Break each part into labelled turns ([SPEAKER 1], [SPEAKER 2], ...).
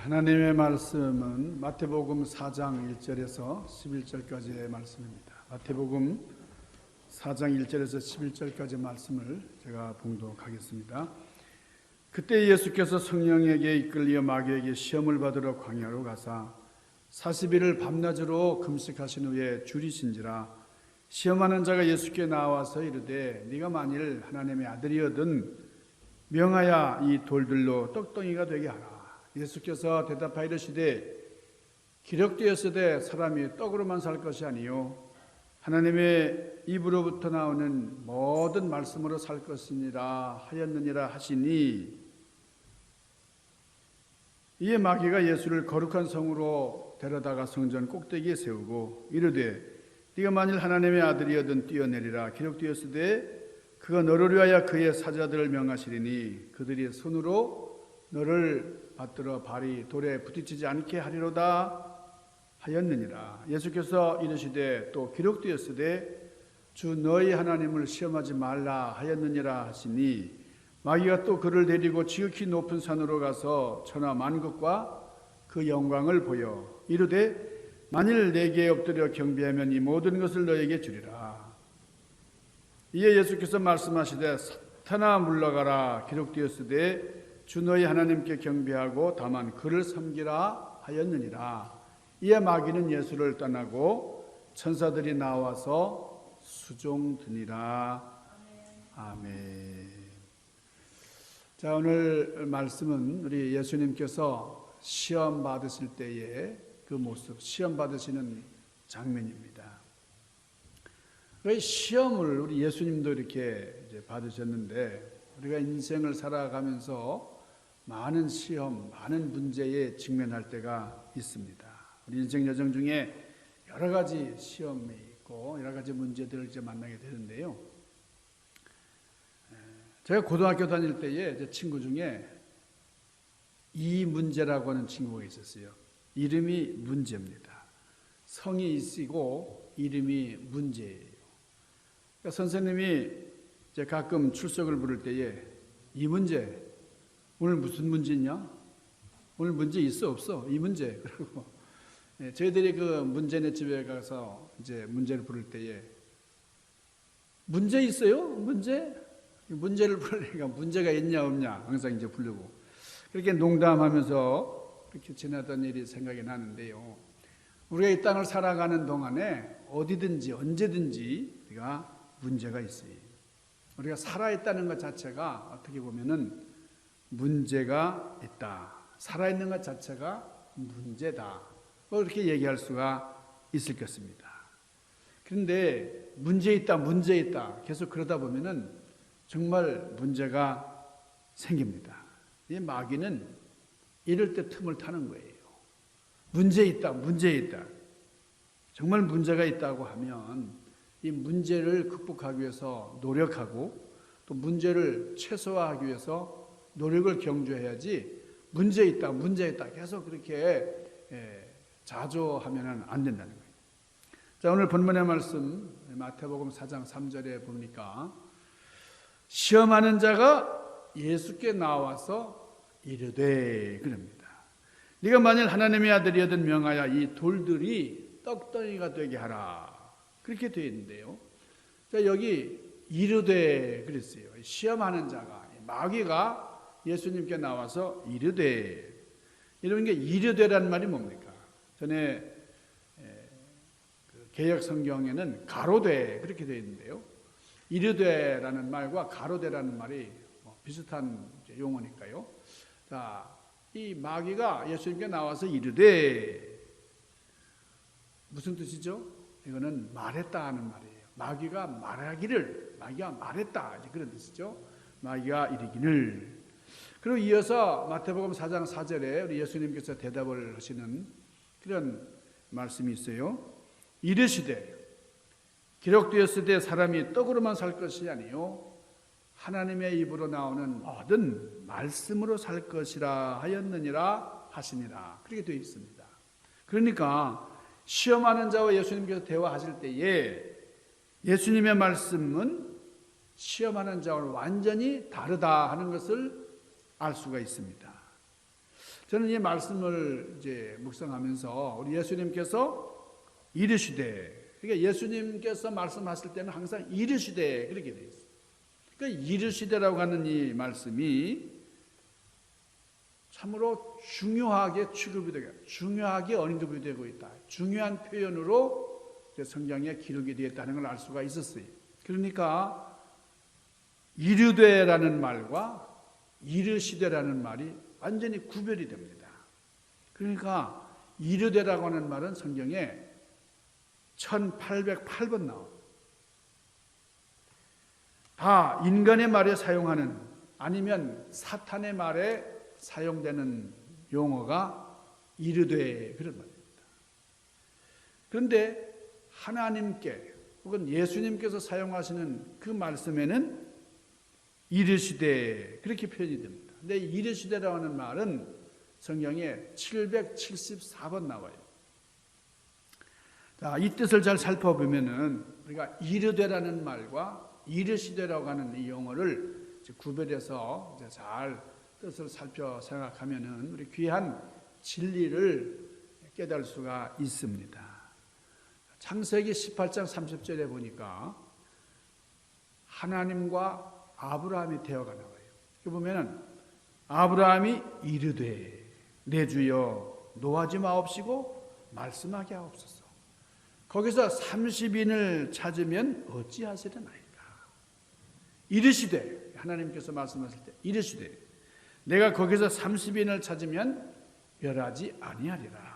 [SPEAKER 1] 하나님의 말씀은 마태복음 4장 1절에서 11절까지의 말씀입니다. 마태복음 4장 1절에서 11절까지의 말씀을 제가 봉독하겠습니다. 그때 예수께서 성령에게 이끌려 마귀에게 시험을 받으러 광야로 가사 40일을 밤낮으로 금식하신 후에 줄이신지라. 시험하는 자가 예수께 나와서 이르되 네가 만일 하나님의 아들이거든 명하여 이 돌들로 떡덩이가 되게 하라. 예수께서 대답하여 이르시되 기록되었으되 사람이 떡으로만 살 것이 아니요 하나님의 입으로부터 나오는 모든 말씀으로 살 것이니라 하였느니라 하시니, 이에 마귀가 예수를 거룩한 성으로 데려다가 성전 꼭대기에 세우고 이르되 네가 만일 하나님의 아들이거든 뛰어내리라. 기록되었으되 그가 너를 위하여 그의 사자들을 명하시리니 그들이 손으로 너를 받들어 발이 돌에 부딪히지 않게 하리로다 하였느니라. 예수께서 이르시되 또 기록되었으되 주 너희 하나님을 시험하지 말라 하였느니라 하시니, 마귀가 또 그를 데리고 지극히 높은 산으로 가서 천하 만국과 그 영광을 보여 이르되 만일 내게 엎드려 경배하면 이 모든 것을 너에게 주리라. 이에 예수께서 말씀하시되 사탄아 물러가라. 기록되었으되 주 너희 하나님께 경배하고 다만 그를 섬기라 하였느니라. 이에 마귀는 예수를 떠나고 천사들이 나와서 수종드니라. 아멘. 자, 오늘 말씀은 우리 예수님께서 시험 받으실 때의 그 모습, 시험 받으시는 장면입니다. 시험을 우리 예수님도 이렇게 이제 받으셨는데, 우리가 인생을 살아가면서 많은 시험, 많은 문제에 직면할 때가 있습니다. 우리 인생 여정 중에 여러 가지 시험이 있고 여러 가지 문제들을 이제 만나게 되는데요. 제가 고등학교 다닐 때에 제 친구 중에 이문제라고 하는 친구가 있었어요. 이름이 문제입니다. 성이 있고 이름이 문제예요. 그러니까 선생님이 이제 가끔 출석을 부를 때에 이문제, 오늘 무슨 문제 있냐? 오늘 문제 있어 없어? 이 문제. 그러고 저희들이 그 문제네 집에 가서 이제 문제를 부를 때에 문제 있어요? 문제를 부르니까 문제가 있냐 없냐 항상 이제 부르고, 그렇게 농담하면서 그렇게 지나던 일이 생각이 나는데요. 우리가 이 땅을 살아가는 동안에 어디든지 언제든지 우리가 문제가 있어요. 우리가 살아있다는 것 자체가 어떻게 보면은 문제가 있다. 살아있는 것 자체가 문제다. 그렇게 얘기할 수가 있을 것입니다. 그런데 문제 있다. 계속 그러다 보면은 정말 문제가 생깁니다. 이 마귀는 이럴 때 틈을 타는 거예요. 문제 있다. 정말 문제가 있다고 하면 이 문제를 극복하기 위해서 노력하고 또 문제를 최소화하기 위해서 노력을 경주해야지, 문제 있다 계속 그렇게 자조하면 안 된다는 거예요. 자, 오늘 본문의 말씀 마태복음 4장 3절에 보니까 시험하는 자가 예수께 나와서 이르되 그럽니다. 네가 만일 하나님의 아들이거든 명하여 이 돌들이 떡덩이가 되게 하라. 그렇게 되어 있는데요. 자, 여기 이르되 그랬어요. 시험하는 자가, 마귀가 예수님께 나와서 이르되, 이런 게 이르되라는 말이 뭡니까? 전에 개역 성경에는 가로되 그렇게 되어 있는데요. 이르되라는 말과 가로되라는 말이 비슷한 용어니까요. 자, 이 마귀가 예수님께 나와서 이르되 무슨 뜻이죠? 이거는 말했다 하는 말이에요. 마귀가 말했다 그런 뜻이죠. 마귀가 이르기를. 그리고 이어서 마태복음 4장 4절에 우리 예수님께서 대답을 하시는 그런 말씀이 있어요. 이르시되 기록되었으되 사람이 떡으로만 살 것이 아니요 하나님의 입으로 나오는 모든 말씀으로 살 것이라 하였느니라 하시니라. 그렇게 되어 있습니다. 그러니까 시험하는 자와 예수님께서 대화하실 때에 예수님의 말씀은 시험하는 자와 완전히 다르다 하는 것을 알 수가 있습니다. 저는 이 말씀을 이제 묵상하면서 우리 예수님께서 이르시되, 그러니까 예수님께서 말씀하실 때는 항상 이르시되 그렇게 되어 있어요. 그러니까 이르시되라고 하는 이 말씀이 참으로 중요하게 취급이 되고 중요하게 언급이 되고 있다. 중요한 표현으로 성경에 기록이 되어 있다는 걸 알 수가 있었어요. 그러니까 이르되라는 말과 이르시되라는 말이 완전히 구별이 됩니다. 그러니까 이르되라고 하는 말은 성경에 1808번 나옵니다. 다 인간의 말에 사용하는 아니면 사탄의 말에 사용되는 용어가 이르되 그런 말입니다. 그런데 하나님께 혹은 예수님께서 사용하시는 그 말씀에는 이르시되 그렇게 표현이 됩니다. 근데 이르시되라고 하는 말은 성경에 774번 나와요. 자, 이 뜻을 잘 살펴보면은 우리가 이르되라는 말과 이르시되라고 하는 이 용어를 구별해서 잘 뜻을 살펴 생각하면은 우리 귀한 진리를 깨달을 수가 있습니다. 창세기 18장 30절에 보니까 하나님과 아브라함이 대화가 나와요. 여기 보면은 아브라함이 이르되 내 주여 노하지 마옵시고 말씀하게 하옵소서. 거기서 30인을 찾으면 어찌하시려나이까. 이르시되 하나님께서 말씀하실 때 이르시되 내가 거기서 30인을 찾으면 멸하지 아니하리라.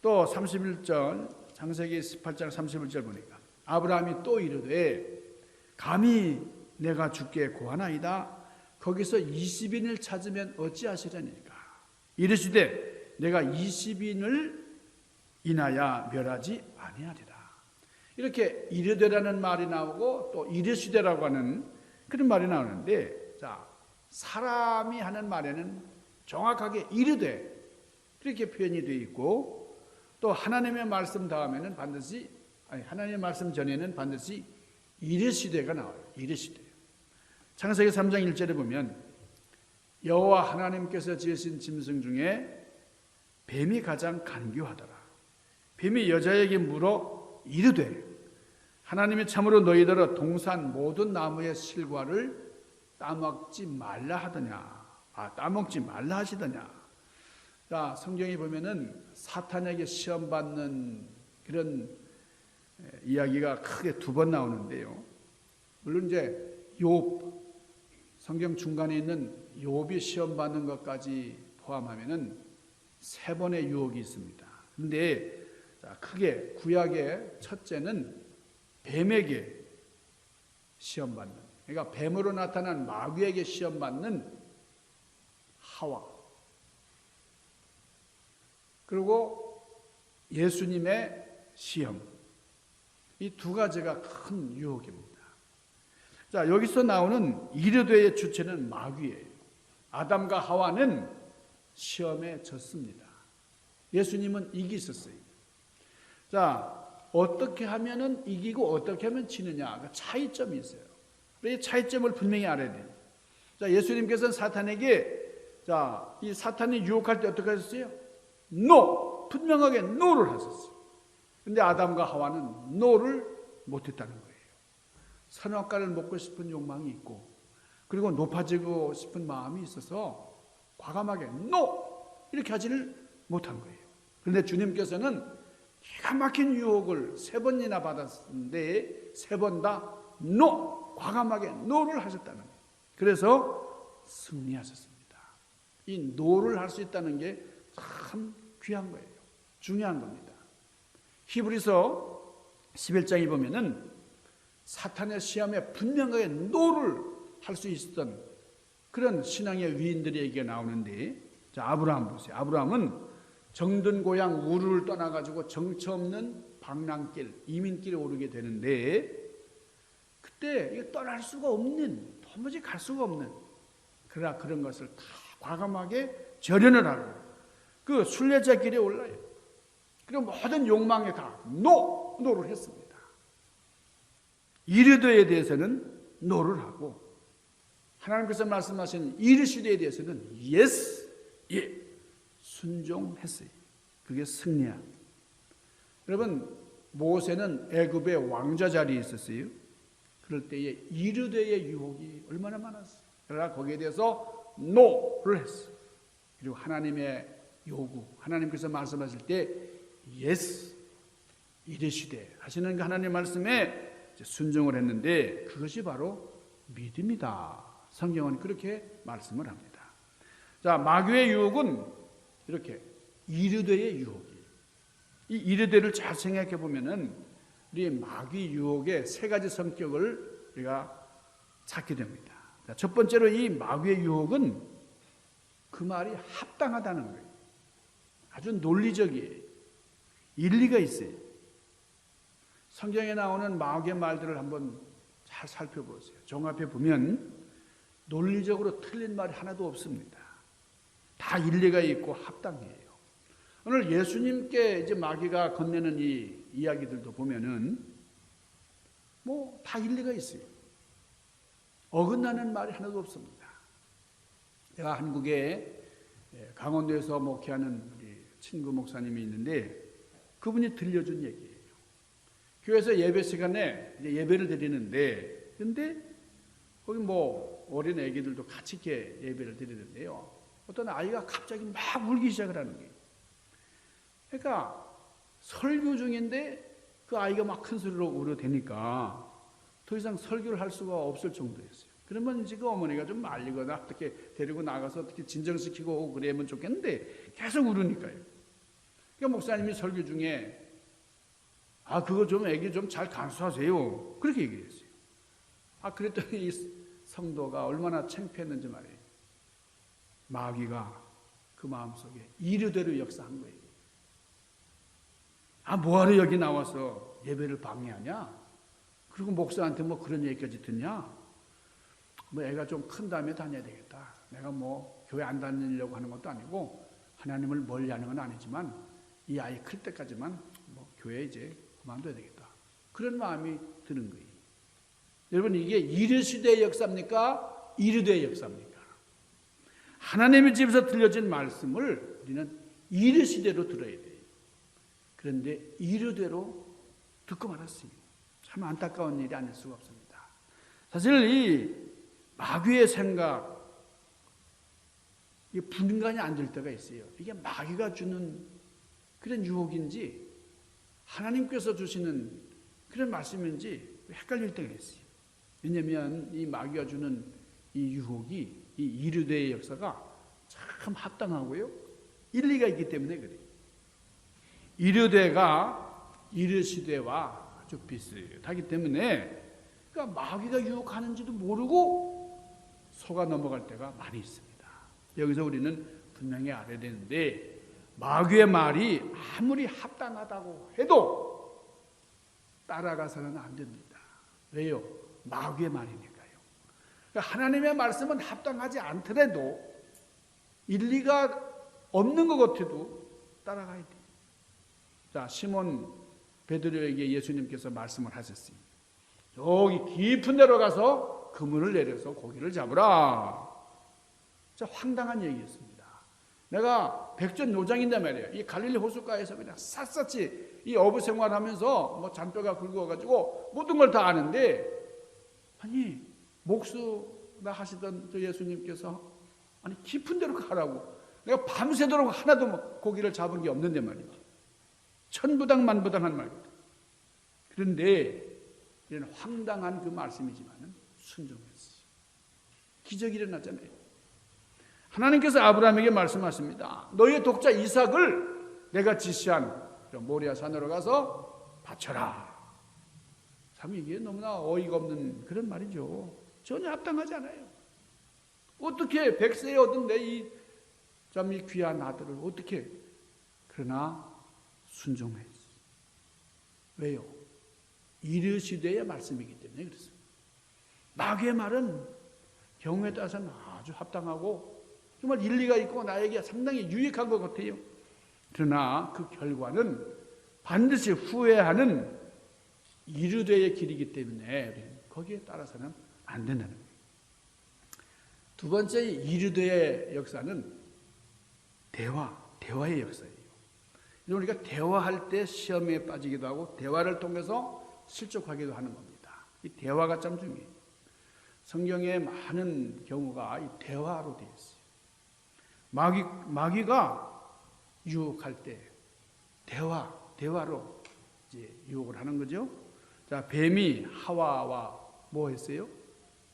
[SPEAKER 1] 또 31절 창세기 18장 31절 보니까 아브라함이 또 이르되 감히 내가 주께 고하나이다. 거기서 20인을 찾으면 어찌하시려니까. 이르시되 내가 20인을 인하여 멸하지 아니하리라. 이렇게 이르되라는 말이 나오고 또 이르시되라고 하는 그런 말이 나오는데, 자, 사람이 하는 말에는 정확하게 이르되 그렇게 표현이 되어 있고, 또 하나님의 말씀 다음에는 반드시 하나님의 말씀 전에는 반드시 이르시되가 나와요. 이르시되. 창세기 3장 1절에 보면 여호와 하나님께서 지으신 짐승 중에 뱀이 가장 간교하더라. 뱀이 여자에게 물어 이르되 하나님이 참으로 너희더러 동산 모든 나무의 실과를 따먹지 말라 하더냐. 따먹지 말라 하시더냐. 자, 성경에 보면은 사탄에게 시험 받는 그런 이야기가 크게 2번 나오는데요. 물론 이제 욥, 성경 중간에 있는 욥이 시험 받는 것까지 포함하면은 3번의 유혹이 있습니다. 그런데 크게 구약의 첫째는 뱀에게 시험 받는, 그러니까 뱀으로 나타난 마귀에게 시험 받는 하와, 그리고 예수님의 시험, 이 2가지가 큰 유혹입니다. 자, 여기서 나오는 이르되의 주체는 마귀예요. 아담과 하와는 시험에 졌습니다. 예수님은 이기셨어요. 자, 어떻게 하면은 이기고 어떻게 하면 지느냐, 차이점이 있어요. 이 차이점을 분명히 알아야 돼요. 자, 예수님께서는 사탄에게, 자, 이 사탄이 유혹할 때 어떻게 하셨어요? 노! 분명하게 노를 하셨어요. 근데 아담과 하와는 노를 못했다는 거예요. 선악과를 먹고 싶은 욕망이 있고, 그리고 높아지고 싶은 마음이 있어서 과감하게 노! 이렇게 하지를 못한 거예요. 그런데 주님께서는 기가 막힌 유혹을 3번이나 받았는데 3번 다 노! 과감하게 노를 하셨다는 거예요. 그래서 승리하셨습니다. 이 노를 할 수 있다는 게 참 귀한 거예요. 중요한 겁니다. 히브리서 11장에 보면은 사탄의 시험에 분명하게 노를 할 수 있었던 그런 신앙의 위인들의 얘기가 나오는데, 자, 아브라함 보세요. 아브라함은 정든 고향 우르를 떠나가지고 정처 없는 방랑길, 이민길에 오르게 되는데, 그때 떠날 수가 없는, 도무지 갈 수가 없는, 그러나 그런 것을 다 과감하게 절연을 하고 그 순례자 길에 올라요. 그리고 모든 욕망에 다 노를 했습니다. 이르되에 대해서는 노를 하고, 하나님께서 말씀하신 이르시되에 대해서는 yes, 예, 순종했어요. 그게 승리야. 여러분, 모세는 애굽의 왕자 자리에 있었어요. 그럴 때에 이르되의 유혹이 얼마나 많았어요. 그러나 거기에 대해서 노를 했어요. 그리고 하나님의 요구, 하나님께서 말씀하실 때 예스, 이르시되 하시는 그 하나님 말씀에 순종을 했는데 그것이 바로 믿음이다. 성경은 그렇게 말씀을 합니다. 자, 마귀의 유혹은 이렇게 이르되의 유혹이. 이 이르되를 잘 생각해 보면은 우리 마귀 유혹의 세 가지 성격을 우리가 찾게 됩니다. 자, 첫 번째로 이 마귀의 유혹은 그 말이 합당하다는 거예요. 아주 논리적이에요. 일리가 있어요. 성경에 나오는 마귀의 말들을 한번 잘 살펴보세요. 종합해 보면 논리적으로 틀린 말이 하나도 없습니다. 다 일리가 있고 합당해요. 오늘 예수님께 이제 마귀가 건네는 이 이야기들도 보면은 뭐 다 일리가 있어요. 어긋나는 말이 하나도 없습니다. 제가 한국에 강원도에서 목회하는 우리 친구 목사님이 있는데 그분이 들려준 얘기예요. 교회에서 예배 시간에 이제 예배를 드리는데 근데 거기 뭐 어린 애기들도 같이 이렇게 예배를 드리는데요. 어떤 아이가 갑자기 막 울기 시작을 하는 거예요. 그러니까 설교 중인데 그 아이가 막 큰 소리로 울어대니까 더 이상 설교를 할 수가 없을 정도였어요. 그러면 이제 그 어머니가 좀 말리거나 어떻게 데리고 나가서 어떻게 진정시키고 오고 그러면 좋겠는데 계속 울으니까요. 그러니까 목사님이 설교 중에 그거 좀 애기 좀 잘 간수하세요. 그렇게 얘기했어요. 그랬더니 이 성도가 얼마나 창피했는지 말이에요. 마귀가 그 마음속에 이르되로 역사한 거예요. 뭐하러 여기 나와서 예배를 방해하냐? 그리고 목사한테 뭐 그런 얘기까지 듣냐? 뭐 애가 좀 큰 다음에 다녀야 되겠다. 내가 뭐 교회 안 다니려고 하는 것도 아니고 하나님을 멀리 하는 건 아니지만 이 아이 클 때까지만 뭐 교회 이제 그만둬야 되겠다. 그런 마음이 드는 거예요. 여러분, 이게 이르시대의 역사입니까? 이르되의 역사입니까? 하나님의 집에서 들려진 말씀을 우리는 이르시대로 들어야 돼요. 그런데 이르대로 듣고 말았어요. 참 안타까운 일이 아닐 수가 없습니다. 사실 이 마귀의 생각, 이게 분간이 안 될 때가 있어요. 이게 마귀가 주는 그런 유혹인지 하나님께서 주시는 그런 말씀인지 헷갈릴 때가 있어요. 왜냐하면 이 마귀가 주는 이 유혹이 이 이르되의 역사가 참 합당하고요. 일리가 있기 때문에 그래요. 이르되가 이르시되와 아주 비슷하기 때문에 그러니까 마귀가 유혹하는지도 모르고 속아 넘어갈 때가 많이 있습니다. 여기서 우리는 분명히 알아야 되는데 마귀의 말이 아무리 합당하다고 해도 따라가서는 안 됩니다. 왜요? 마귀의 말이니까요. 그러니까 하나님의 말씀은 합당하지 않더라도 일리가 없는 것 같아도 따라가야 돼요. 자, 시몬 베드로에게 예수님께서 말씀을 하셨어요. 저기 깊은 데로 가서 그물을 내려서 고기를 잡으라. 진짜 황당한 얘기였습니다. 내가 백전노장인데 말이에요. 이 갈릴리 호숫가에서 그냥 샅샅이 이 어부 생활하면서 뭐 잔뼈가 굵어가지고 모든 걸 다 아는데 아니 목수나 하시던 저 예수님께서 아니 깊은 데로 가라고 내가 밤새도록 하나도 뭐 고기를 잡은 게 없는데 말이죠. 천부당 만부당한 말입니다. 그런데 이런 황당한 그 말씀이지만 순종했어요. 기적이 일어났잖아요. 하나님께서 아브라함에게 말씀하십니다. 너희의 독자 이삭을 내가 지시한 모리아 산으로 가서 바쳐라. 참 이게 너무나 어이가 없는 그런 말이죠. 전혀 합당하지 않아요. 어떻게 백세에 얻은 내 이 귀한 아들을 어떻게 그러나 순종했어. 왜요? 이르시되의 말씀이기 때문에 그렇습니다. 마귀의 말은 경우에 따라서는 아주 합당하고 정말 일리가 있고 나에게 상당히 유익한 것 같아요. 그러나 그 결과는 반드시 후회하는 이르되의 길이기 때문에 거기에 따라서는 안 된다는 거예요. 두 번째 이르되의 역사는 대화의 역사예요. 우리가 대화할 때 시험에 빠지기도 하고 대화를 통해서 실족하기도 하는 겁니다. 이 대화가 참 중요해요. 성경에 많은 경우가 이 대화로 되어 있어요. 마귀가 유혹할 때 대화로 이제 유혹을 하는 거죠. 자, 뱀이 하와와 뭐 했어요?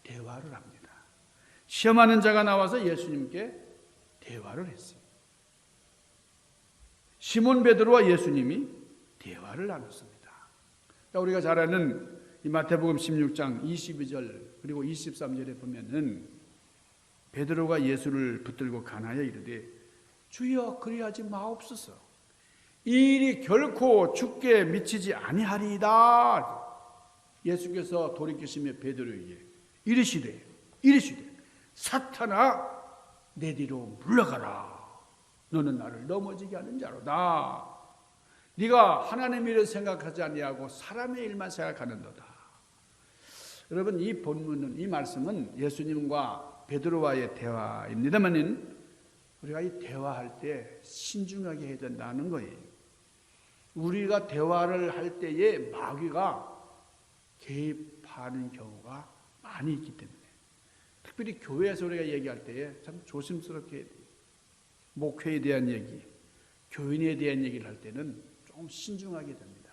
[SPEAKER 1] 대화를 합니다. 시험하는 자가 나와서 예수님께 대화를 했어요. 시몬 베드로와 예수님이 대화를 나눴습니다. 자, 우리가 잘 아는 이 마태복음 16장 22절 그리고 23절에 보면은 베드로가 예수를 붙들고 가나에 이르되 주여 그리하지 마옵소서 이 일이 결코 주께 미치지 아니하리이다. 예수께서 돌이키시며 베드로에게 이르시되 사탄아 내 뒤로 물러가라. 너는 나를 넘어지게 하는 자로다. 네가 하나님의 일을 생각하지 아니하고 사람의 일만 생각하는도다. 여러분, 이 본문은, 이 말씀은 예수님과 베드로와의 대화입니다만 우리가 이 대화할 때 신중하게 해야 된다는 거예요. 우리가 대화를 할 때에 마귀가 개입하는 경우가 많이 있기 때문에 특별히 교회에서 우리가 얘기할 때에 참 조심스럽게 해야 돼요. 목회에 대한 얘기, 교인에 대한 얘기를 할 때는 좀 신중하게 됩니다.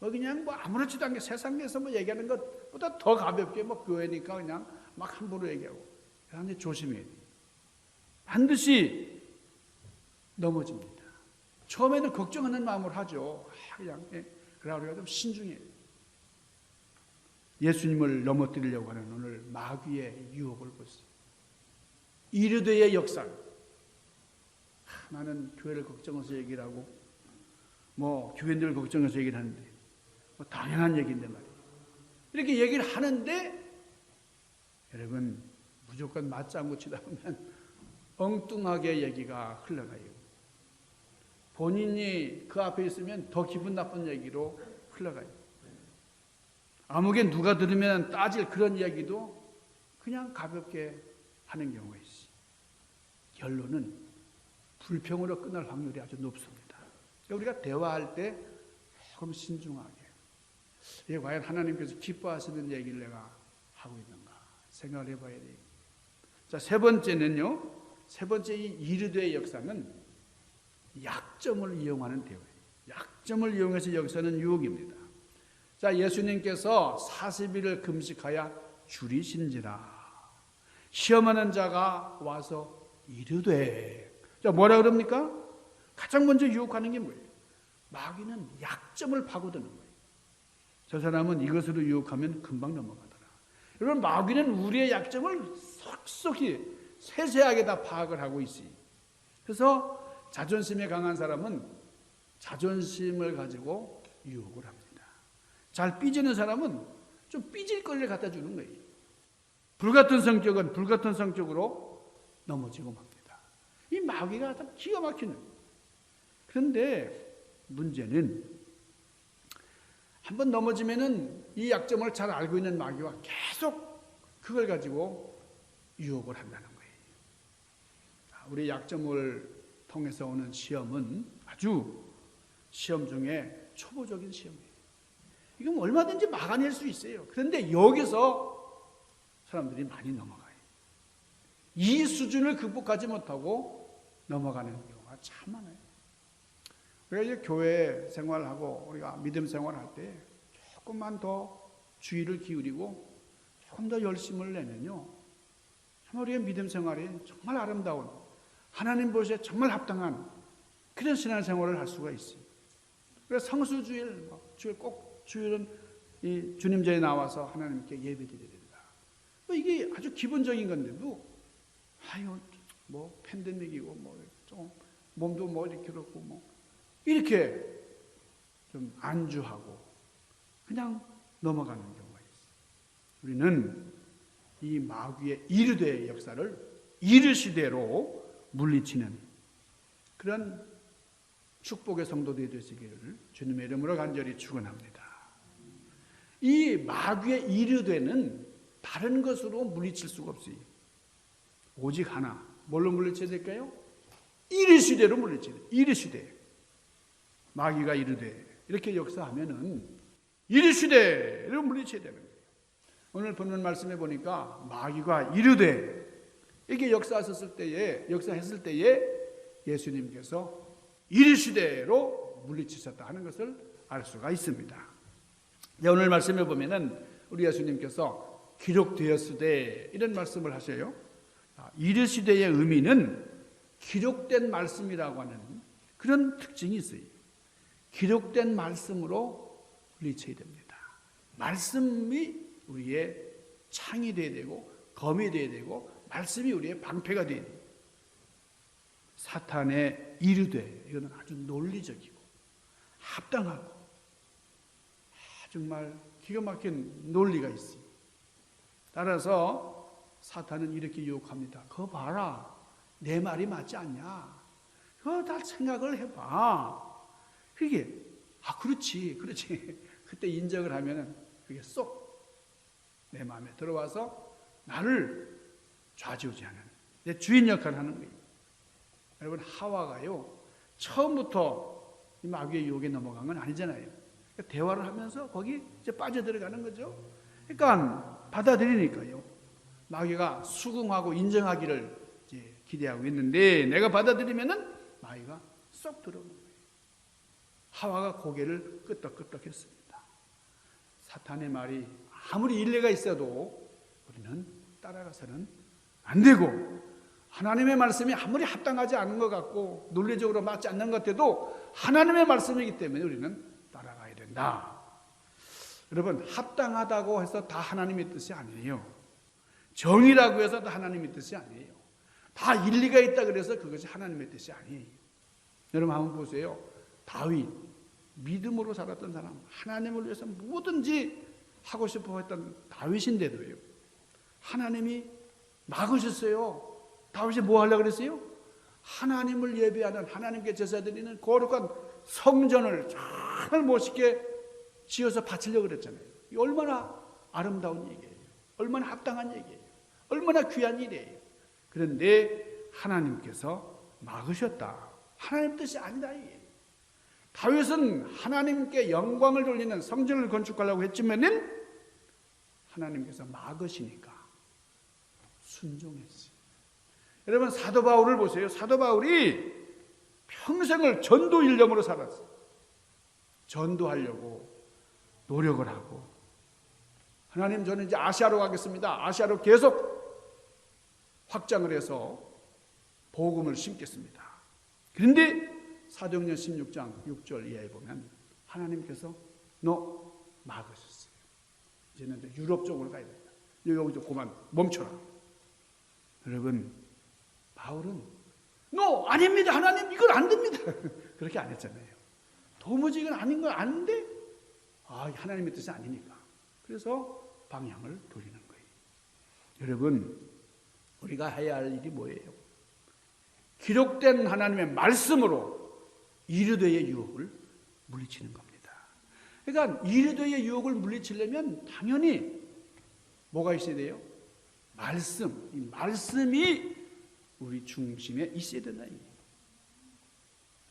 [SPEAKER 1] 그냥 아무렇지도 않게 세상에서 얘기하는 것보다 더 가볍게 교회니까 그냥 막 함부로 얘기하고 그런데 조심해야 돼요. 반드시 넘어집니다. 처음에는 걱정하는 마음을 하죠. 그냥 그래 우리가 좀 신중해야 돼요. 예수님을 넘어뜨리려고 하는 오늘 마귀의 유혹을 보세요. 이르되의 역사. 나는 교회를 걱정해서 얘기를 하고 교인들을 걱정해서 얘기를 하는데 당연한 얘기인데 말이에요. 이렇게 얘기를 하는데 여러분 무조건 맞장구 치다 보면 엉뚱하게 얘기가 흘러가요. 본인이 그 앞에 있으면 더 기분 나쁜 얘기로 흘러가요. 아무개 누가 들으면 따질 그런 이야기도 그냥 가볍게 하는 경우가 있어요. 결론은 불평으로 끝날 확률이 아주 높습니다. 우리가 대화할 때 조금 신중하게 이게 과연 하나님께서 기뻐하시는 얘기를 내가 하고 있는가 생각을 해봐야 돼요. 자, 세 번째는요. 세 번째 이 이르되의 역사는 약점을 이용하는 대화예요. 약점을 이용해서 역사는 유혹입니다. 자, 예수님께서 40일을 금식하여 줄이신지라 시험하는 자가 와서 이르되 자, 뭐라 그럽니까? 가장 먼저 유혹하는 게 뭐예요? 마귀는 약점을 파고드는 거예요. 저 사람은 이것으로 유혹하면 금방 넘어가더라. 여러분, 마귀는 우리의 약점을 속속히 세세하게 다 파악을 하고 있어요. 그래서 자존심에 강한 사람은 자존심을 가지고 유혹을 합니다. 잘 삐지는 사람은 좀 삐질 거리를 갖다 주는 거예요. 불같은 성격은 불같은 성격으로 넘어지고 맙니다. 이 마귀가 참 기가 막히는 거예요. 그런데 문제는 한번 넘어지면은 이 약점을 잘 알고 있는 마귀와 계속 그걸 가지고 유혹을 한다는 거예요. 우리 약점을 통해서 오는 시험은 아주 시험 중에 초보적인 시험이에요. 이건 얼마든지 막아낼 수 있어요. 그런데 여기서 사람들이 많이 넘어가요. 이 수준을 극복하지 못하고 넘어가는 경우가 참 많아요. 우리가 이제 교회 생활하고 우리가 믿음 생활할 때 조금만 더 주의를 기울이고 조금 더 열심을 내면요. 우리의 믿음 생활이 정말 아름다운 하나님 보시기에 정말 합당한 그런 신앙생활을 할 수가 있어요. 그래서 성수주일, 꼭 주일은 이 주님 전에 나와서 하나님께 예배드려야 된다. 이게 아주 기본적인 건데도 팬데믹이고 좀 몸도 이렇게 그렇고 이렇게 좀 안주하고 그냥 넘어가는 경우가 있어요. 우리는 이 마귀의 이르되의 역사를 이르시대로 물리치는 그런 축복의 성도들이 되시기를 주님의 이름으로 간절히 축원합니다. 이 마귀의 이르되는 다른 것으로 물리칠 수가 없어요. 오직 하나. 뭘로 물리쳐야 될까요? 이르시되로 물리치는 이르시되 마귀가 이르되 이렇게 역사하면은 이르시되로 물리쳐야 되는 거예요. 오늘 본문 말씀해 보니까 마귀가 이르되 이렇게 역사했을 때에 예수님께서 이르시되로 물리치셨다 하는 것을 알 수가 있습니다. 오늘 말씀해 보면은 우리 예수님께서 기록되었으되 이런 말씀을 하셔요. 이르시되의 의미는 기록된 말씀이라고 하는 그런 특징이 있어요. 기록된 말씀으로 물리쳐야 됩니다. 말씀이 우리의 창이 되어야 되고 검이 되어야 되고 말씀이 우리의 방패가 되어야 돼요. 사탄의 이르되 이거는 아주 논리적이고 합당하고 정말 기가 막힌 논리가 있어요. 따라서 사탄은 이렇게 유혹합니다. 그거 봐라. 내 말이 맞지 않냐. 그거 다 생각을 해봐. 그게 그렇지. 그때 인정을 하면은 그게 쏙 내 마음에 들어와서 나를 좌지우지하는 내 주인 역할을 하는 거예요. 여러분 하와가요 처음부터 이 마귀의 유혹에 넘어간 건 아니잖아요. 그러니까 대화를 하면서 거기 이제 빠져들어가는 거죠. 그러니까 받아들이니까요. 마귀가 수긍하고 인정하기를 이제 기대하고 있는데 내가 받아들이면은 마귀가 쏙 들어오는 거예요. 하와가 고개를 끄덕끄덕했습니다. 사탄의 말이 아무리 일리가 있어도 우리는 따라가서는 안 되고 하나님의 말씀이 아무리 합당하지 않은 것 같고 논리적으로 맞지 않는 것 같아도 하나님의 말씀이기 때문에 우리는 따라가야 된다. 여러분 합당하다고 해서 다 하나님의 뜻이 아니에요. 정의라고 해서 다 하나님의 뜻이 아니에요. 다 일리가 있다 그래서 그것이 하나님의 뜻이 아니에요. 여러분 한번 보세요. 다윗 믿음으로 살았던 사람, 하나님을 위해서 뭐든지 하고 싶어 했던 다윗인데도요. 하나님이 막으셨어요. 다윗이 뭐 하려고 그랬어요? 하나님을 예배하는 하나님께 제사 드리는 거룩한 성전을 정말 멋있게 지어서 바치려고 그랬잖아요. 이게 얼마나 아름다운 얘기예요. 얼마나 합당한 얘기예요. 얼마나 귀한 일이에요. 그런데 하나님께서 막으셨다. 하나님 뜻이 아니다. 이게. 다윗은 하나님께 영광을 돌리는 성전을 건축하려고 했지만은 하나님께서 막으시니까 순종했어요. 여러분 사도 바울을 보세요. 사도 바울이 평생을 전도 일념으로 살았어요. 전도하려고 노력을 하고 하나님 저는 이제 아시아로 가겠습니다. 아시아로 계속 확장을 해서 복음을 심겠습니다. 그런데 사도행전 16장 6절 이하에 보면 하나님께서 너 막으셨어요. 이제는 유럽 쪽으로 가야 된다. 여기 좀 그만 멈춰라. 여러분 바울은 너 아닙니다. 하나님 이건 안 됩니다. 그렇게 안 했잖아요. 도무지 이건 아닌 건 아는데 하나님의 뜻이 아니니까. 그래서 방향을 돌리는 거예요. 여러분 우리가 해야 할 일이 뭐예요? 기록된 하나님의 말씀으로 이르되의 유혹을 물리치는 겁니다. 그러니까 이르되의 유혹을 물리치려면 당연히 뭐가 있어야 돼요? 말씀. 이 말씀이 우리 중심에 있어야 된다.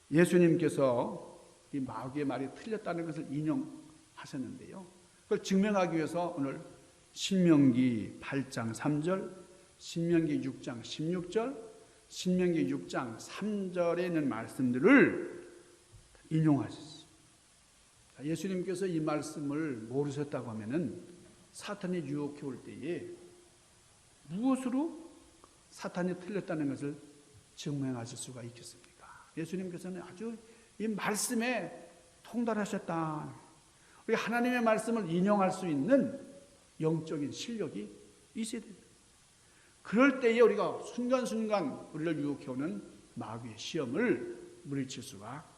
[SPEAKER 1] 예수님께서 이 마귀의 말이 틀렸다는 것을 인용하셨는데요. 그걸 증명하기 위해서 오늘 신명기 8장 3절, 신명기 6장 16절, 신명기 6장 3절에 있는 말씀들을 인용하셨어요. 예수님께서 이 말씀을 모르셨다고 하면은 사탄이 유혹해 올 때에 무엇으로 사탄이 틀렸다는 것을 증명하실 수가 있겠습니까? 예수님께서는 아주 이 말씀에 통달하셨다. 우리가 하나님의 말씀을 인용할 수 있는 영적인 실력이 있어야 됩니다. 그럴 때에 우리가 순간순간 우리를 유혹해오는 마귀의 시험을 물리칠 수가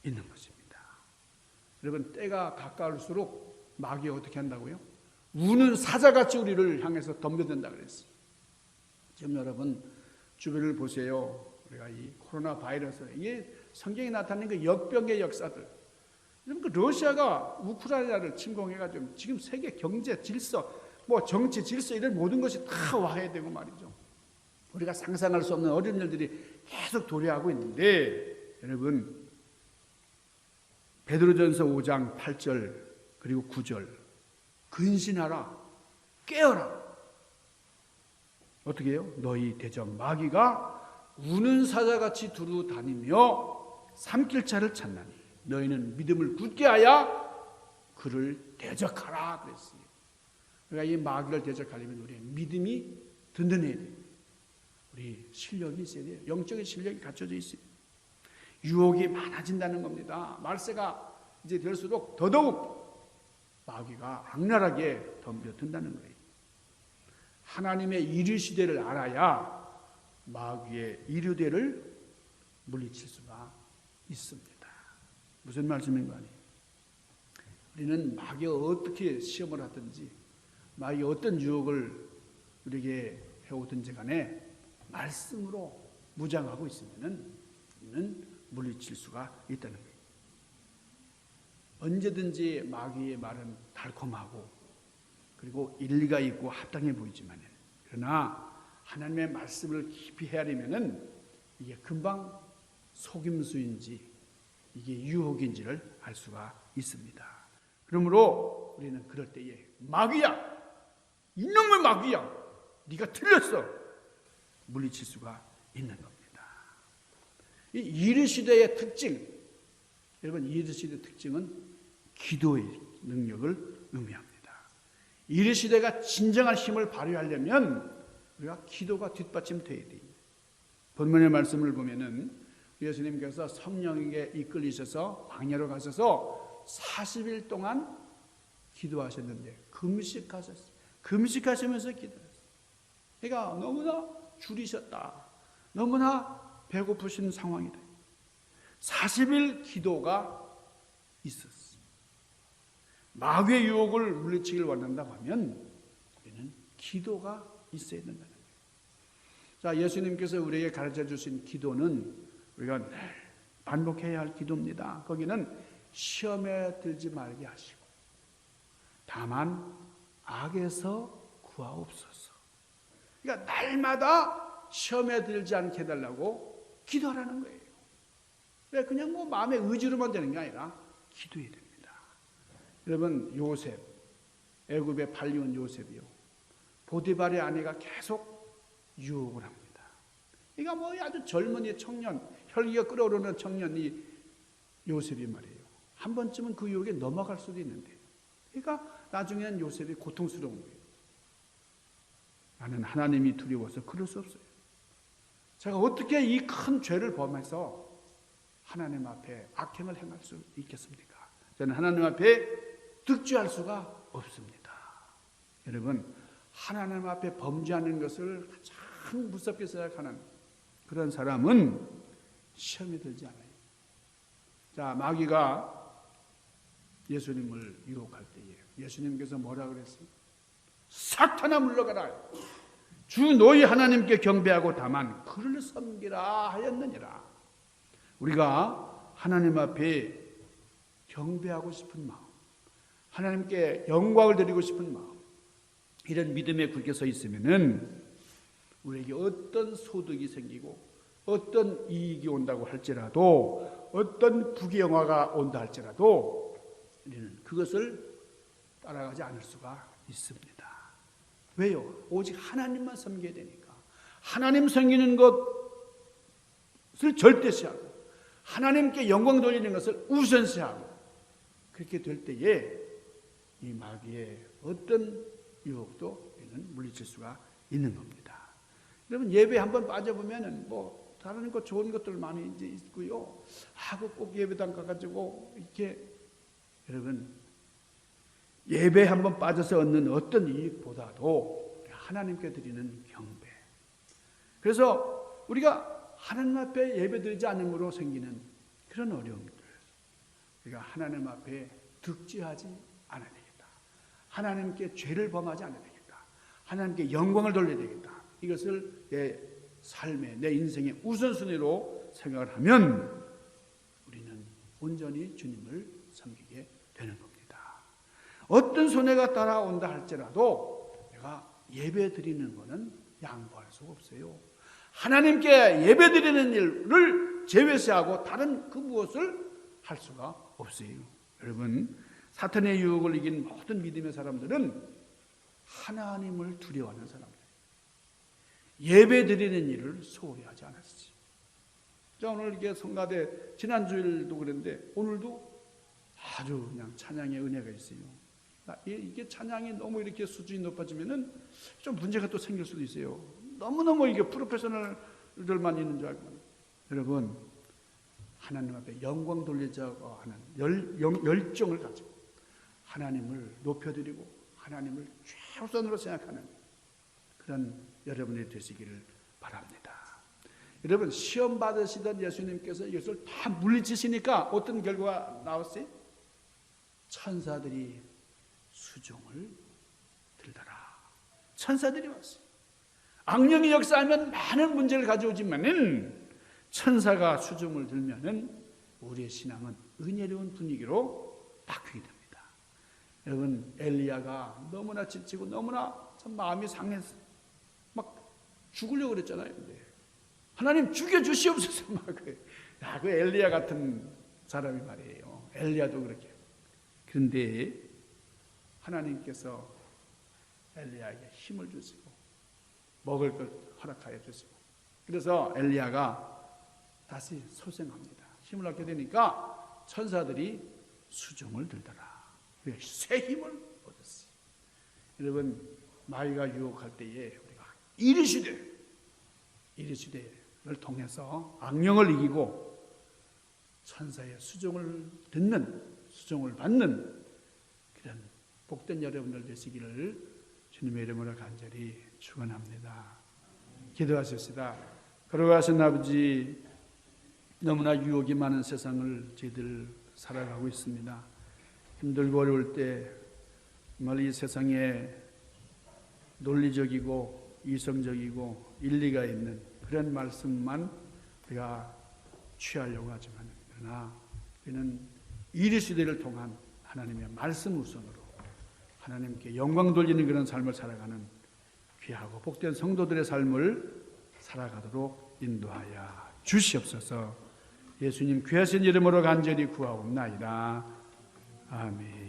[SPEAKER 1] 있는 것입니다. 여러분 때가 가까울수록 마귀가 어떻게 한다고요? 우는 사자같이 우리를 향해서 덤벼든다 그랬어요. 지금 여러분 주변을 보세요. 우리가 이 코로나 바이러스 이게 성경에 나타나는 그 역병의 역사들. 그 러시아가 우크라이나를 침공해가지고 지금 세계 경제 질서, 뭐 정치 질서 이런 모든 것이 다 와야 되고 말이죠. 우리가 상상할 수 없는 어려운 일들이 계속 도래하고 있는데, 여러분, 베드로전서 5장 8절 그리고 9절, 근신하라, 깨어라. 어떻게 해요? 너희 대적 마귀가 우는 사자같이 두루 다니며 삼킬 자를 찾나니 너희는 믿음을 굳게 하여 그를 대적하라 그랬어요. 그러니까 이 마귀를 대적하려면 우리의 믿음이 든든해야 돼요. 우리 실력이 있어야 돼요. 영적인 실력이 갖춰져 있어요. 유혹이 많아진다는 겁니다. 말세가 이제 될수록 더더욱 마귀가 악랄하게 덤벼든다는 거예요. 하나님의 이르시되를 알아야 마귀의 이르되를 물리칠 수가 있습니다. 무슨 말씀인가 하니, 우리는 마귀가 어떻게 시험을 하든지, 마귀가 어떤 유혹을 우리에게 해오든지 간에 말씀으로 무장하고 있으면 우리는 물리칠 수가 있다는 거예요. 언제든지 마귀의 말은 달콤하고 그리고 일리가 있고 합당해 보이지만, 그러나 하나님의 말씀을 깊이 헤아리면은 이게 금방 속임수인지 이게 유혹인지를 알 수가 있습니다. 그러므로 우리는 그럴 때에 마귀야, 이놈의 마귀야, 네가 틀렸어, 물리칠 수가 있는 겁니다. 이 이르시대의 특징, 여러분, 이르시대의 특징은 기도의 능력을 의미합니다. 이르시대가 진정한 힘을 발휘하려면 우리가 기도가 뒷받침돼야 돼요. 본문의 말씀을 보면은 예수님께서 성령에게 이끌리셔서 광야로 가셔서 40일 동안 기도하셨는데 금식하셨어요. 금식하시면서 기도했어요. 그러니까 너무나 줄이셨다. 너무나 배고프신 상황이다. 40일 기도가 있었어요. 마귀의 유혹을 물리치기를 원한다고 하면 우리는 기도가 있어야 된다는 거예요. 자, 예수님께서 우리에게 가르쳐 주신 기도는 우리가 늘 반복해야 할 기도입니다. 거기는 시험에 들지 말게 하시고 다만 악에서 구하옵소서. 그러니까 날마다 시험에 들지 않게 해달라고 기도하라는 거예요. 왜 그냥 뭐 마음의 의지로만 되는 게 아니라 기도해야 됩니다. 여러분, 요셉, 애굽에 팔려온 요셉이요, 보디발의 아내가 계속 유혹을 합니다. 그러니까 뭐 아주 젊은 청년, 혈기가 끓어오르는 청년이 요셉이 말이에요. 한 번쯤은 그 유혹에 넘어갈 수도 있는데, 그러니까 나중에는 요셉이 고통스러운 거예요. 나는 하나님이 두려워서 그럴 수 없어요. 제가 어떻게 이 큰 죄를 범해서 하나님 앞에 악행을 행할 수 있겠습니까? 저는 하나님 앞에 득죄할 수가 없습니다. 여러분, 하나님 앞에 범죄하는 것을 가장 무섭게 생각하는 그런 사람은 시험에 들지 않아요. 자, 마귀가 예수님을 유혹할 때에 예수님께서 뭐라 그랬어요? 사탄아 물러가라. 주 너희 하나님께 경배하고 다만 그를 섬기라 하였느니라. 우리가 하나님 앞에 경배하고 싶은 마음, 하나님께 영광을 드리고 싶은 마음, 이런 믿음에 굳게 서 있으면은 우리에게 어떤 소득이 생기고 어떤 이익이 온다고 할지라도, 어떤 부귀영화가 온다 할지라도 우리는 그것을 따라가지 않을 수가 있습니다. 왜요? 오직 하나님만 섬겨야 되니까. 하나님 섬기는 것을 절대시하고 하나님께 영광 돌리는 것을 우선시하고, 그렇게 될 때에 이 마귀의 어떤 유혹도 물리칠 수가 있는 겁니다. 여러분, 예배 한번 빠져보면은 뭐 다른 것 좋은 것들 많이 이제 있고요. 꼭 예배당 가가지고 이렇게, 여러분, 예배 한번 빠져서 얻는 어떤 이익보다도 하나님께 드리는 경배. 그래서 우리가 하나님 앞에 예배 드리지 않음으로 생기는 그런 어려움들, 우리가 하나님 앞에 득죄하지 않아야 되겠다. 하나님께 죄를 범하지 않아야 되겠다. 하나님께 영광을 돌려야 되겠다. 이것을 내 삶의, 내 인생의 우선순위로 생각을 하면 우리는 온전히 주님을 섬기게 되는 겁니다. 어떤 손해가 따라온다 할지라도 내가 예배 드리는 것은 양보할 수가 없어요. 하나님께 예배드리는 일을 제외시하고 다른 그 무엇을 할 수가 없어요. 여러분, 사탄의 유혹을 이긴 모든 믿음의 사람들은 하나님을 두려워하는 사람들, 예배드리는 일을 소홀히 하지 않았지. 자, 오늘 이게 성가대 지난주일도 그랬는데 오늘도 아주 그냥 찬양의 은혜가 있어요. 이게 찬양이 너무 이렇게 수준이 높아지면은 좀 문제가 또 생길 수도 있어요. 너무너무 이게 프로페셔널들만 있는 줄 알고. 여러분, 하나님 앞에 영광 돌리자고 하는 열정을 가지고 하나님을 높여드리고 하나님을 최우선으로 생각하는 그런 여러분이 되시기를 바랍니다. 여러분, 시험 받으시던 예수님께서 이것을 다 물리치시니까 어떤 결과가 나왔어요? 천사들이 수종을 들더라. 천사들이 왔어요. 악령이 역사하면 많은 문제를 가져오지만은 천사가 수종을 들면은 우리의 신앙은 은혜로운 분위기로 바뀌게 됩니다. 여러분, 엘리야가 너무나 지치고 너무나 참 마음이 상해서 막 죽으려고 그랬잖아요. 근데 하나님 죽여주시옵소서. 그 엘리야 같은 사람이 말이에요. 엘리야도 그렇게. 그런데 하나님께서 엘리야에게 힘을 주시고 먹을 걸 허락하여 주시고, 그래서 엘리야가 다시 소생합니다. 힘을 얻게 되니까 천사들이 수종을 들더라. 새 힘을 얻었어요. 여러분, 마귀가 유혹할 때에 우리가 이르시되를 통해서 악령을 이기고 천사의 수종을 듣는, 수종을 받는 그런 복된 여러분들 되시기를 주님의 이름으로 간절히 축원합니다. 기도하십시다. 걸어가신 아버지, 너무나 유혹이 많은 세상을 저희들 살아가고 있습니다. 힘들고 어려울 때 정말 이 세상에 논리적이고 이성적이고 일리가 있는 그런 말씀만 우리가 취하려고 하지만, 그러나 우리는 이 시대를 통한 하나님의 말씀 우선으로 하나님께 영광 돌리는 그런 삶을 살아가는 귀하고 복된 성도들의 삶을 살아가도록 인도하여 주시옵소서. 예수님 귀하신 이름으로 간절히 구하옵나이다. 아멘.